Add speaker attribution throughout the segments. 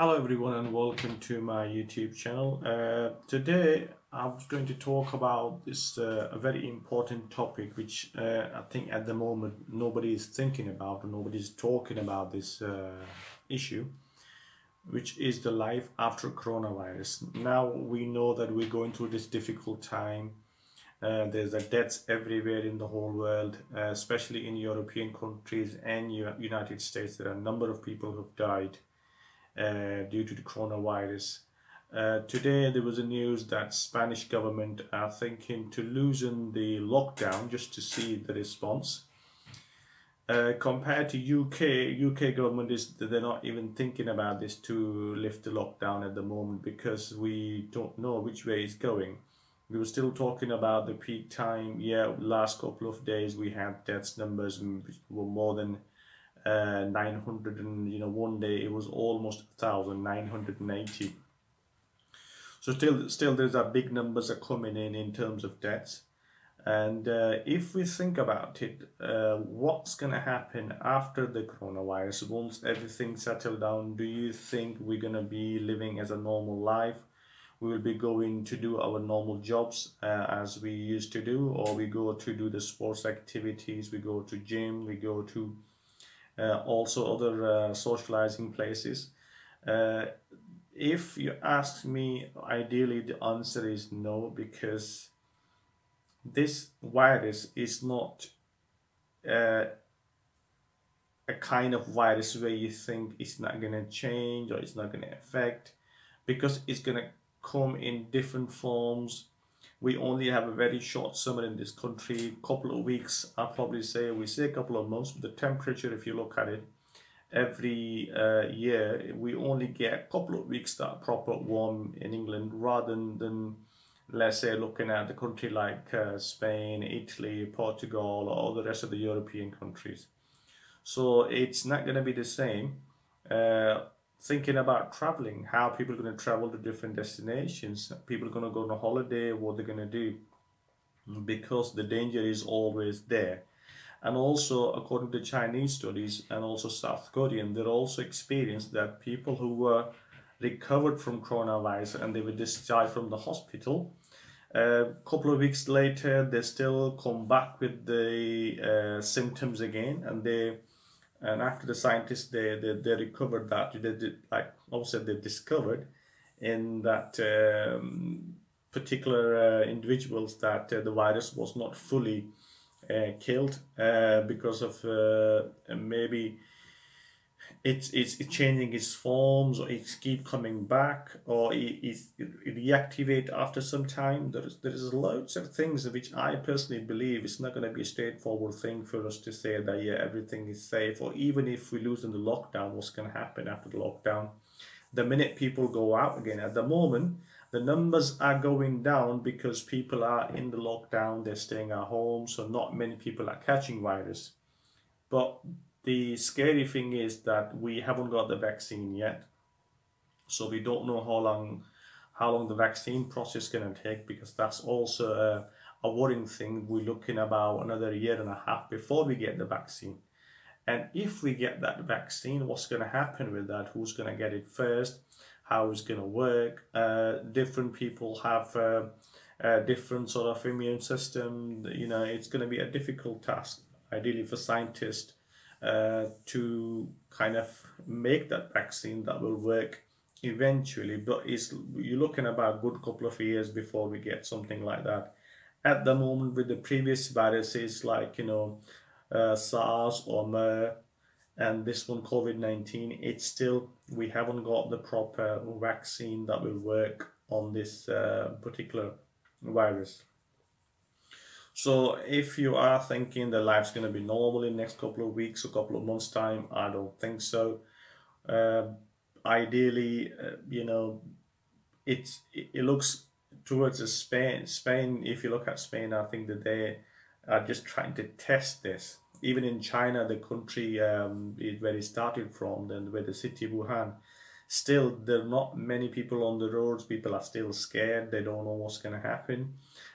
Speaker 1: Hello everyone and welcome to my YouTube channel. Today I'm going to talk about this a very important topic which I think at the moment nobody is thinking about or nobody is talking about this issue, which is the life after coronavirus. Now we know that we're going through this difficult time. There's deaths everywhere in the whole world, especially in European countries and United States. There are a number of people who've died due to the coronavirus. Today there was a news that Spanish government are thinking to loosen the lockdown just to see the response. Compared to UK government they're not even thinking about this to lift the lockdown at the moment because we don't know which way it's going. We were still talking about the peak time. Yeah, last couple of days we had deaths numbers which were more than 900, and one day it was almost 1,980. So still there's a big numbers are coming in terms of deaths. And if we think about it, what's going to happen after the coronavirus once everything settled down? Do you think we're going to be living as a normal life? We will be going to do our normal jobs as we used to do, or we go to do the sports activities, we go to gym, we go to also other socializing places. If you ask me, ideally the answer is no, because this virus is not a kind of virus where you think it's not going to change or it's not going to affect, because it's going to come in different forms. We only have a very short summer in this country, couple of weeks. I'll probably say, we say a couple of months, but the temperature, if you look at it, every year we only get a couple of weeks that are proper warm in England, rather than let's say looking at the country like Spain, Italy, Portugal, or the rest of the European countries. So it's not going to be the same. Thinking about traveling, how people are going to travel to different destinations, people are going to go on a holiday, what they're going to do, because the danger is always there. And also, according to Chinese studies and also South Korean, they also experienced that people who were recovered from coronavirus and they were discharged from the hospital, a couple of weeks later they still come back with the symptoms again, and after the scientists they recovered that. They did, like also they discovered in that particular individuals that the virus was not fully killed because of maybe it's changing its forms, or it keep coming back, or it reactivate after some time. There's loads of things which I personally believe it's not going to be a straightforward thing for us to say that yeah, everything is safe, or even if we loosen the lockdown, what's going to happen after the lockdown the minute people go out again. At the moment the numbers are going down because people are in the lockdown, they're staying at home, so not many people are catching virus. But the scary thing is that we haven't got the vaccine yet, so we don't know how long the vaccine process is going to take, because that's also a worrying thing. We're looking about another year and a half before we get the vaccine. And if we get that vaccine, what's going to happen with that? Who's going to get it first? How it's going to work? Different people have different sort of immune system. It's going to be a difficult task, ideally for scientists, to kind of make that vaccine that will work eventually. But you're looking about a good couple of years before we get something like that. At the moment, with the previous viruses like SARS or MERS, and this one COVID-19, it's still, we haven't got the proper vaccine that will work on this particular virus. So if you are thinking that life's going to be normal in the next couple of weeks or couple of months time, I don't think so. Ideally, it looks towards Spain. If you look at Spain, I think that they are just trying to test this. Even in China, the country where it started from, then where the city Wuhan, still there are not many people on the roads. People are still scared. They don't know what's going to happen.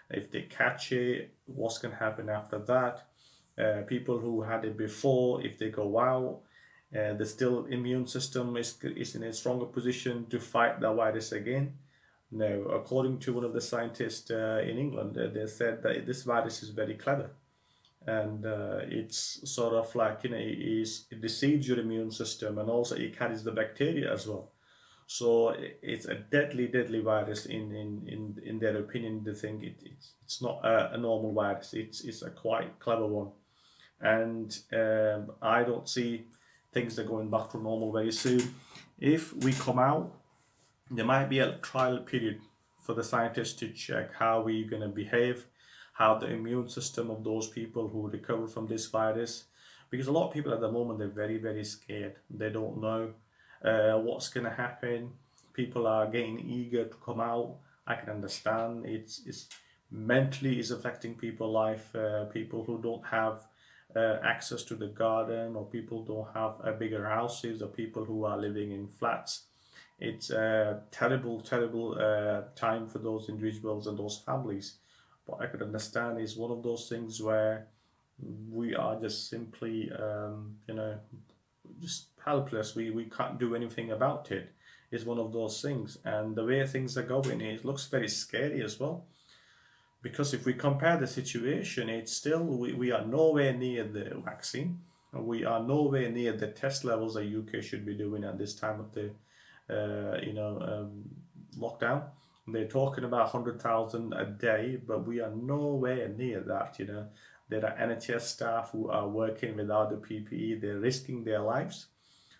Speaker 1: If they catch it, what's going to happen after that? People who had it before, if they go out, The still immune system is in a stronger position to fight the virus again. No, according to one of the scientists in England, they said that this virus is very clever, and it's sort of like, it deceives your immune system, and also it carries the bacteria as well. So it's a deadly virus in their opinion. They think it's not a normal virus. It's a quite clever one, and I don't see things are going back to normal very soon. If we come out, there might be a trial period for the scientists to check how we're going to behave, how the immune system of those people who recover from this virus, because a lot of people at the moment, they're very scared. They don't know what's going to happen. People are getting eager to come out. I can understand it's mentally is affecting people's life. People who don't have access to the garden, or people don't have bigger houses, or people who are living in flats. It's a terrible time for those individuals and those families. But I could understand is one of those things where we are just simply, just helpless. We can't do anything about it. It's one of those things. And the way things are going, it looks very scary as well. Because if we compare the situation, it's still, we are nowhere near the vaccine. We are nowhere near the test levels that UK should be doing at this time of the lockdown. They're talking about 100,000 a day, but we are nowhere near that. There are NHS staff who are working without the PPE. They're risking their lives.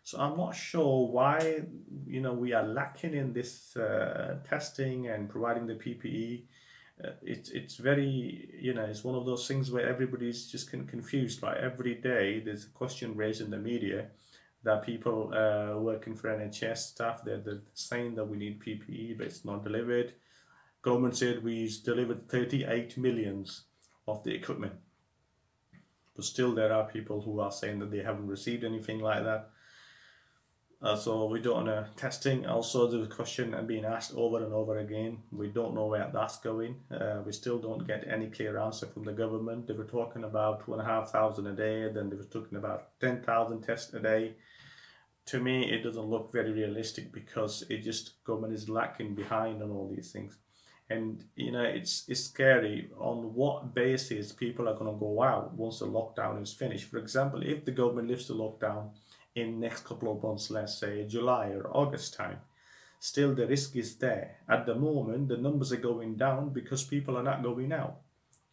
Speaker 1: So I'm not sure why we are lacking in this testing and providing the PPE. It's very, it's one of those things where everybody's just confused. Like every day there's a question raised in the media that people working for NHS staff, they're saying that we need PPE, but it's not delivered. Government said we delivered 38 millions of the equipment, but still there are people who are saying that they haven't received anything like that. So we don't know. Testing also, there's a question being asked over and over again. We don't know where that's going. We still don't get any clear answer from the government. They were talking about 2,500 a day, then they were talking about 10,000 tests a day. To me, it doesn't look very realistic, because government is lacking behind on all these things. And it's scary on what basis people are going to go out once the lockdown is finished. For example, if the government lifts the lockdown in next couple of months, let's say July or August time, still the risk is there. At the moment, the numbers are going down because people are not going out.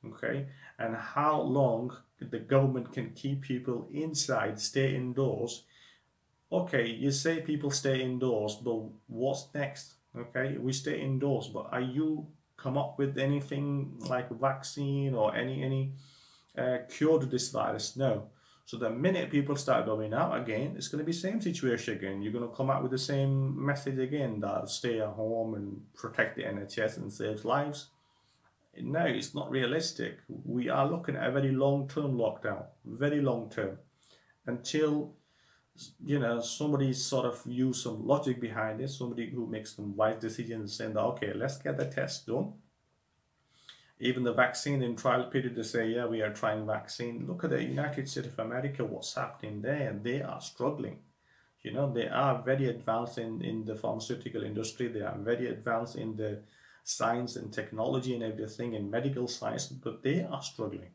Speaker 1: Okay, and how long the government can keep people inside, stay indoors? Okay, you say people stay indoors, but what's next? Okay, we stay indoors, but are you come up with anything like a vaccine or any cure to this virus? No. So the minute people start going out again, it's going to be the same situation again. You're going to come out with the same message again, that stay at home and protect the NHS and save lives. No, it's not realistic. We are looking at a very long-term lockdown, very long-term, until somebody sort of use some logic behind it, somebody who makes some wise decisions, saying that, okay, let's get the test done. Even the vaccine in trial period, they say, yeah, we are trying vaccine. Look at the United States of America, what's happening there. They are struggling. They are very advanced in the pharmaceutical industry. They are very advanced in the science and technology and everything, in medical science, but they are struggling.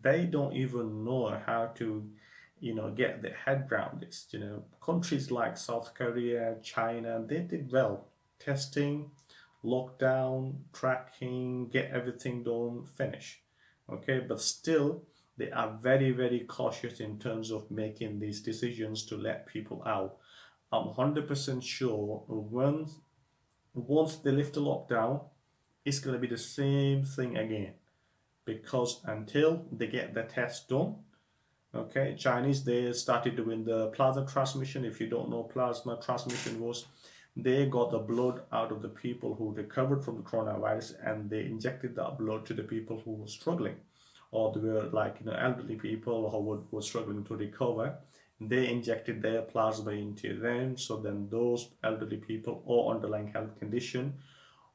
Speaker 1: They don't even know how to get their head around this. Countries like South Korea, China, they did well. Testing, lockdown, tracking, get everything done, finish. Okay, but still, they are very cautious in terms of making these decisions to let people out. I'm 100% sure once they lift the lockdown, it's going to be the same thing again. Because until they get the test done, okay, Chinese, they started doing the plasma transmission. If you don't know, plasma transmission was, they got the blood out of the people who recovered from the coronavirus, and they injected that blood to the people who were struggling, or they were like elderly people who were struggling to recover. They injected their plasma into them, so then those elderly people or underlying health condition,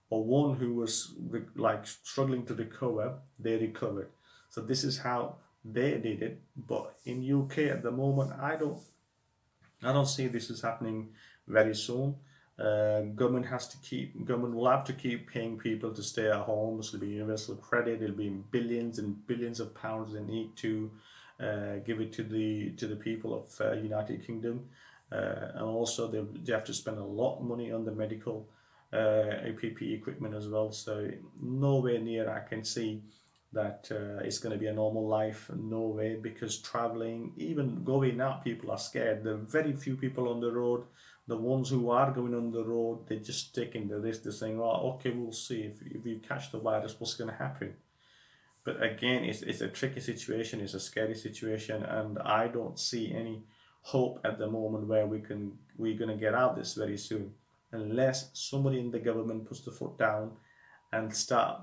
Speaker 1: or one who was like struggling to recover, they recovered. So this is how they did it. But in UK at the moment, I don't I don't see this is happening very soon. Government will have to keep paying people to stay at home. This will be universal credit. It'll be billions and billions of pounds they need to give it to the people of United Kingdom, and also they have to spend a lot of money on the medical APP equipment as well. So nowhere near I can see that it's going to be a normal life. No way, because traveling, even going out, people are scared. There are very few people on the road. The ones who are going on the road, they're just taking the risk. They're saying, "Oh, okay, we'll see if we catch the virus, what's going to happen." But again, it's a tricky situation. It's a scary situation, and I don't see any hope at the moment where we're going to get out this very soon, unless somebody in the government puts the foot down and start,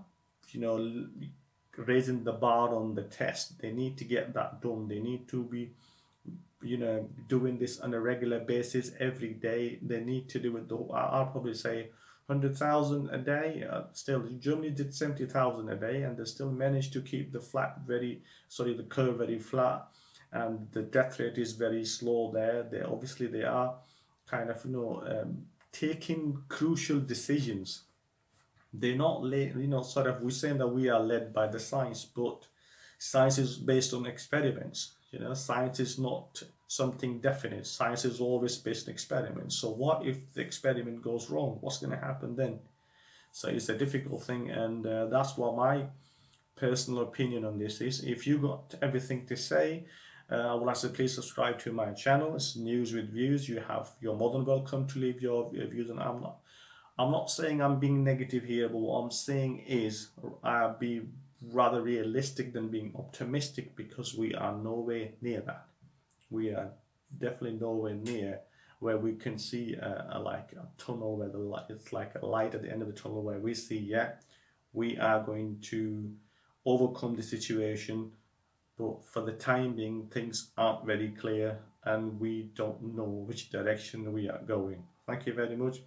Speaker 1: you know, raising the bar on the test. They need to get that done. They need to be, doing this on a regular basis every day. They need to do it. I'll probably say 100,000 a day. Still, Germany did 70,000 a day, and they still managed to keep the curve very flat, and the death rate is very slow there. They are kind of taking crucial decisions. They're not led, sort of, we're saying that we are led by the science, but science is based on experiments. Science is not something definite. Science is always based on experiments. So what if the experiment goes wrong? What's going to happen then? So it's a difficult thing, and that's what my personal opinion on this is. If you got everything to say, I will ask you please subscribe to my channel. It's News with Views. You're more than welcome to leave your views, and I'm not saying I'm being negative here, but what I'm saying is I'll be rather realistic than being optimistic, because we are nowhere near that. We are definitely nowhere near where we can see like a tunnel where it's like a light at the end of the tunnel, where we see, yeah, we are going to overcome the situation. But for the time being, things aren't very clear, and we don't know which direction we are going. Thank you very much.